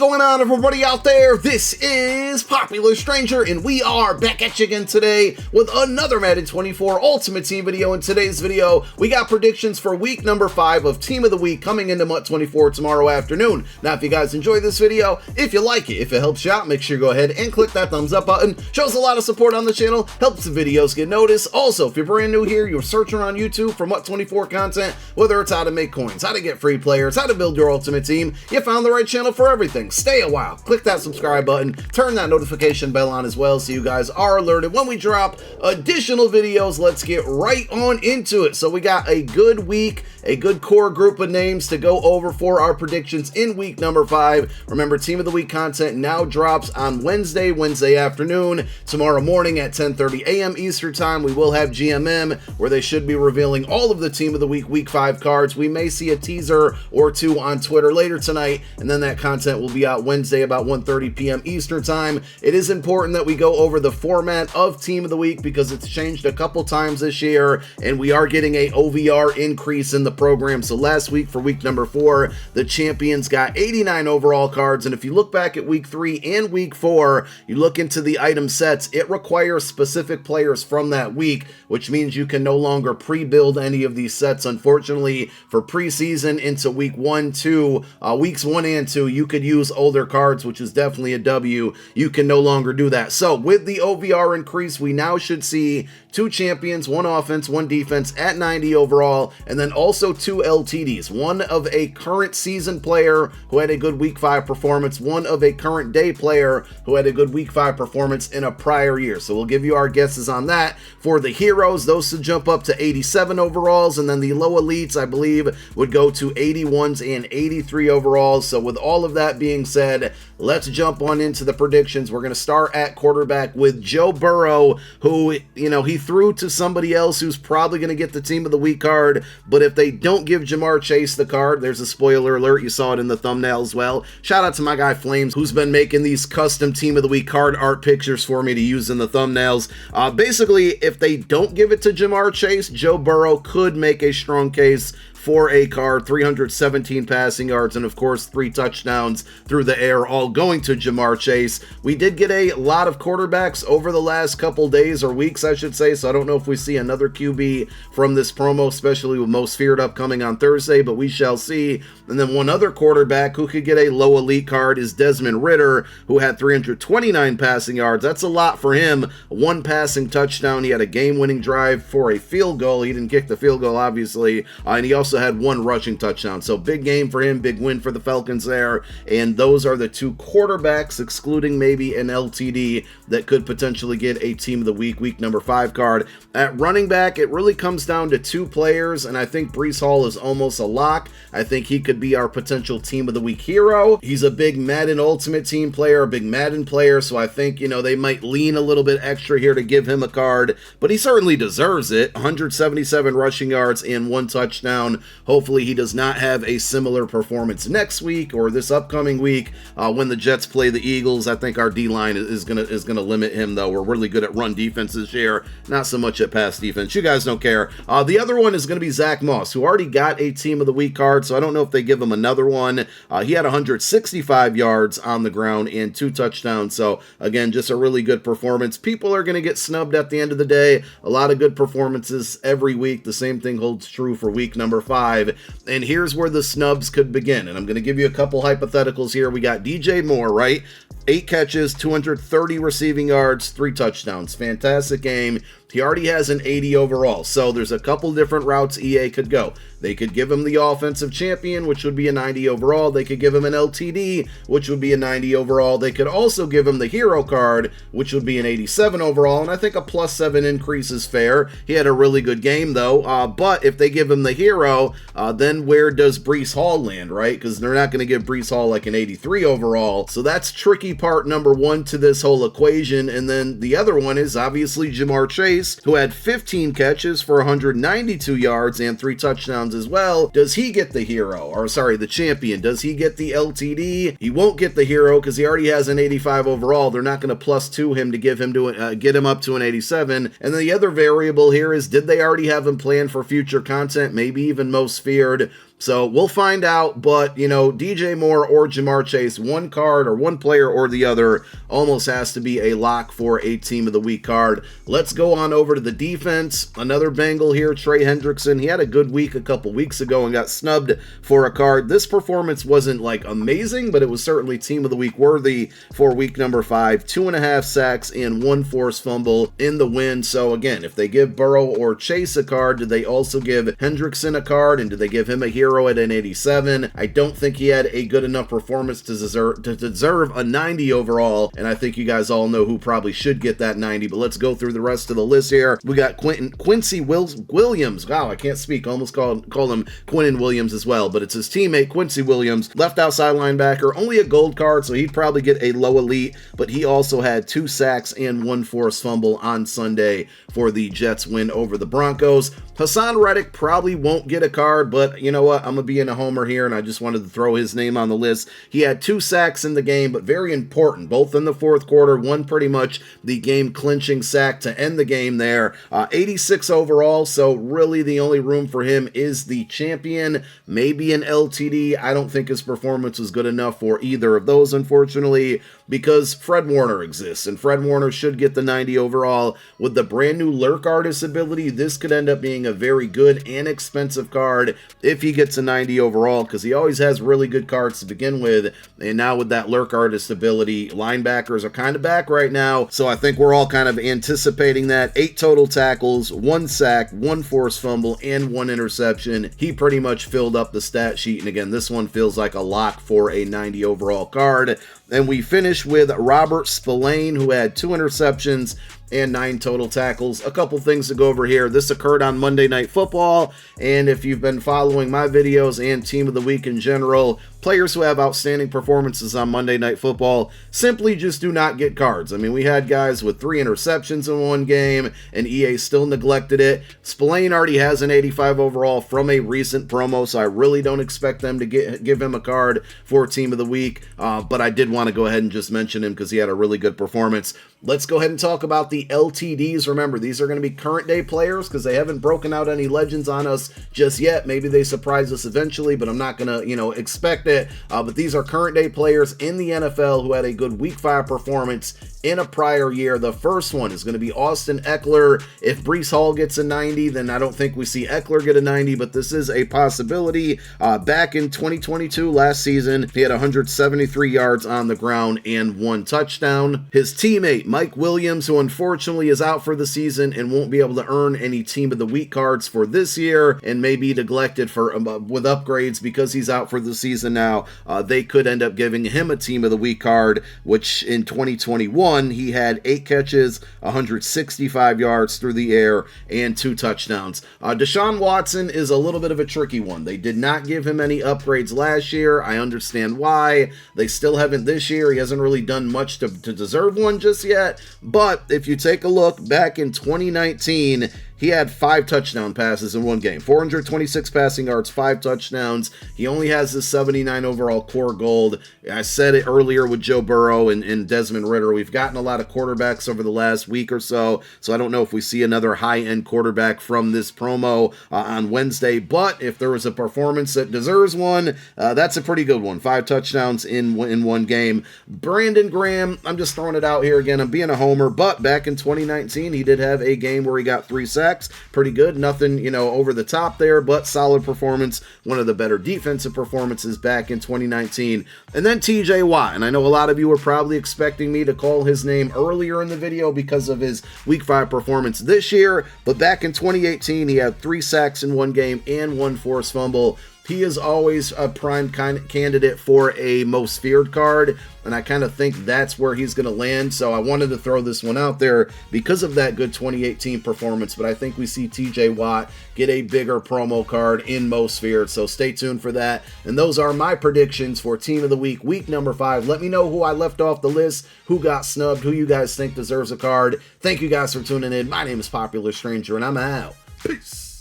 going on, everybody out there? This is Popular Stranger, and we are back at you again today with another Madden 24 Ultimate Team video. In today's video, we got predictions for week number 5 of Team of the Week coming into MUT 24 tomorrow afternoon. Now, if you guys enjoy this video, if you like it, if it helps you out, make sure you go ahead and click that thumbs up button. Shows a lot of support on the channel, helps the videos get noticed. Also, if you're brand new here, you're searching on YouTube for MUT 24 content, whether it's how to make coins, how to get free players, how to build your ultimate team, you found the right channel for everything. Stay a while, click that subscribe button, turn that notification bell on as well so you guys are alerted when we drop additional videos. Let's get right on into it. So we got a good week, a good core group of names to go over for our predictions in week number 5. Remember, Team of the Week content now drops on Wednesday afternoon. Tomorrow morning at 10:30 a.m. Eastern time, we will have GMM where they should be revealing all of the Team of the Week week 5 cards. We may see a teaser or two on Twitter later tonight, and then that content will be out Wednesday about 1:30 p.m. Eastern time. It is important that we go over the format of Team of the Week because it's changed a couple times this year, and we are getting a OVR increase in the program. So last week for week number 4, the champions got 89 overall cards, and if you look back at week 3 and week 4, you look into the item sets, it requires specific players from that week, which means you can no longer pre-build any of these sets. Unfortunately, for preseason into weeks 1 and 2, you could use older cards, which is definitely a W. You can no longer do that. So with the OVR increase, we now should see 2 champions, 1 offense, 1 defense at 90 overall, and then also 2 LTDs, one of a current season player who had a good week 5 performance, one of a current day player who had a good week 5 performance in a prior year. So we'll give you our guesses on that. For the heroes, those should jump up to 87 overalls, and then the low elites, I believe, would go to 81s and 83 overalls. So with all of that being said, let's jump on into the predictions. We're going to start at quarterback with Joe Burrow, who, he threw to somebody else who's probably going to get the Team of the Week card, but if they don't give Jamar Chase the card, there's a spoiler alert, you saw it in the thumbnail as well. Shout out to my guy Flames, who's been making these custom Team of the Week card art pictures for me to use in the thumbnails. Basically, if they don't give it to Jamar Chase, Joe Burrow could make a strong case for a card, 317 passing yards, and of course 3 touchdowns through the air, all going to Jamar Chase. We did get a lot of quarterbacks over the last couple days or weeks, I should say, so I don't know if we see another QB from this promo, especially with Most Feared upcoming on Thursday, but we shall see. And then one other quarterback who could get a low elite card is Desmond Ridder, who had 329 passing yards. That's a lot for him. 1 passing touchdown. He had a game-winning drive for a field goal. He didn't kick the field goal, obviously, and he also had 1 rushing touchdown. So big game for him, big win for the Falcons there. And those are the 2 quarterbacks, excluding maybe an LTD, that could potentially get a Team of the Week, week number 5 card. At running back, it really comes down to 2 players, and I think Breece Hall is almost a lock. I think he could be our potential Team of the Week hero. He's a big Madden Ultimate Team player, a big Madden player, so I think, they might lean a little bit extra here to give him a card, but he certainly deserves it. 177 rushing yards and 1 touchdown. Hopefully he does not have a similar performance next week or this upcoming week when the Jets play the Eagles. I think our D-line is gonna limit him, though. We're really good at run defense this year, not so much at pass defense. You guys don't care. The other one is going to be Zach Moss, who already got a Team of the Week card, so I don't know if they give him another one. He had 165 yards on the ground and 2 touchdowns, so again, just a really good performance. People are going to get snubbed at the end of the day. A lot of good performances every week. The same thing holds true for week number 5, and here's where the snubs could begin, and I'm going to give you a couple hypotheticals here. We got DJ Moore, right? 8 catches, 230 receiving yards, 3 touchdowns. Fantastic game. He already has an 80 overall, so there's a couple different routes EA could go. They could give him the offensive champion, which would be a 90 overall. They could give him an LTD, which would be a 90 overall. They could also give him the hero card, which would be an 87 overall, and I think a +7 increase is fair. He had a really good game, though, but if they give him the hero, then where does Breece Hall land, right? Because they're not going to give Breece Hall like an 83 overall, so that's tricky part number 1 to this whole equation. And then the other one is obviously Jamar Chase, who had 15 catches for 192 yards and 3 touchdowns as well. Does he get the hero? Or sorry, the champion. Does he get the LTD? He won't get the hero because he already has an 85 overall. They're not going to +2 him to give him to get him up to an 87. And then the other variable here is, did they already have him planned for future content? Maybe even Most Feared. So we'll find out, but, you know, DJ Moore or Jamar Chase, one card or one player or the other almost has to be a lock for a Team of the Week card. Let's go on over to the defense. Another Bengal here, Trey Hendrickson. He had a good week a couple weeks ago and got snubbed for a card. This performance wasn't like amazing, but it was certainly Team of the Week worthy for week number 5. 2.5 sacks and 1 forced fumble in the win. So again, if they give Burrow or Chase a card, did they also give Hendrickson a card, and did they give him a hero at an 87? I don't think he had a good enough performance to deserve a 90 overall, and I think you guys all know who probably should get that 90, but let's go through the rest of the list here. We got Quincy Williams. Wow, I can't speak. Almost called him Quinnen Williams as well, but it's his teammate Quincy Williams, left outside linebacker, only a gold card, so he'd probably get a low elite, but he also had 2 sacks and 1 forced fumble on Sunday for the Jets win over the Broncos. Hassan Reddick probably won't get a card, but you know what? I'm going to be in a homer here, and I just wanted to throw his name on the list. He had 2 sacks in the game, but very important, both in the fourth quarter. One pretty much the game-clinching sack to end the game there. 86 overall, so really the only room for him is the champion, maybe an LTD. I don't think his performance was good enough for either of those, unfortunately, because Fred Warner exists, and Fred Warner should get the 90 overall. With the brand new Lurk Artist ability, this could end up being a very good and expensive card if he gets a 90 overall, because he always has really good cards to begin with, and now with that Lurk Artist ability, linebackers are kind of back right now, so I think we're all kind of anticipating that. 8 total tackles, 1 sack, 1 forced fumble, and 1 interception. He pretty much filled up the stat sheet, and again, this one feels like a lock for a 90 overall card. And we finish with Robert Spillane, who had 2 interceptions and 9 total tackles. A couple things to go over here. This occurred on Monday Night Football, and if you've been following my videos and Team of the Week in general, players who have outstanding performances on Monday Night Football simply just do not get cards. I mean, we had guys with 3 interceptions in one game, and EA still neglected it. Spillane already has an 85 overall from a recent promo, so I really don't expect them to give him a card for Team of the Week, but I did want to go ahead and just mention him because he had a really good performance. Let's go ahead and talk about the LTDs. Remember, these are going to be current day players because they haven't broken out any legends on us just yet. Maybe they surprise us eventually, but I'm not going to, expect it. But these are current day players in the NFL who had a good week 5 performance in a prior year. The first one is going to be Austin Ekeler. If Breece Hall gets a 90, then I don't think we see Ekeler get a 90, but this is a possibility. Back in 2022, last season, he had 173 yards on the ground and 1 touchdown. His teammate, Mike Williams, who unfortunately is out for the season and won't be able to earn any Team of the Week cards for this year and may be neglected for with upgrades because he's out for the season now. They could end up giving him a Team of the Week card, which in 2021, he had 8 catches, 165 yards through the air, and 2 touchdowns. Deshun Watson is a little bit of a tricky one. They did not give him any upgrades last year. I understand why. They still haven't this year. He hasn't really done much to deserve one just yet. But if you take a look back in 2019, he had 5 touchdown passes in one game, 426 passing yards, 5 touchdowns. He only has the 79 overall core gold. I said it earlier with Joe Burrow and Desmond Ridder. We've gotten a lot of quarterbacks over the last week or so I don't know if we see another high-end quarterback from this promo on Wednesday, but if there was a performance that deserves one, that's a pretty good one. 5 touchdowns in one game. Brandon Graham, I'm just throwing it out here again. I'm being a homer, but back in 2019, he did have a game where he got 3 sacks. Pretty good. Nothing, over the top there, but solid performance. One of the better defensive performances back in 2019. And then TJ Watt. And I know a lot of you were probably expecting me to call his name earlier in the video because of his week 5 performance this year. But back in 2018, he had 3 sacks in one game and 1 forced fumble. He is always a prime candidate for a most feared card, and I kind of think that's where he's going to land, so I wanted to throw this one out there because of that good 2018 performance, but I think we see TJ Watt get a bigger promo card in most feared, so stay tuned for that. And those are my predictions for Team of the Week, week number 5. Let me know who I left off the list, who got snubbed, who you guys think deserves a card. Thank you guys for tuning in. My name is Popular Stranger, and I'm out. Peace.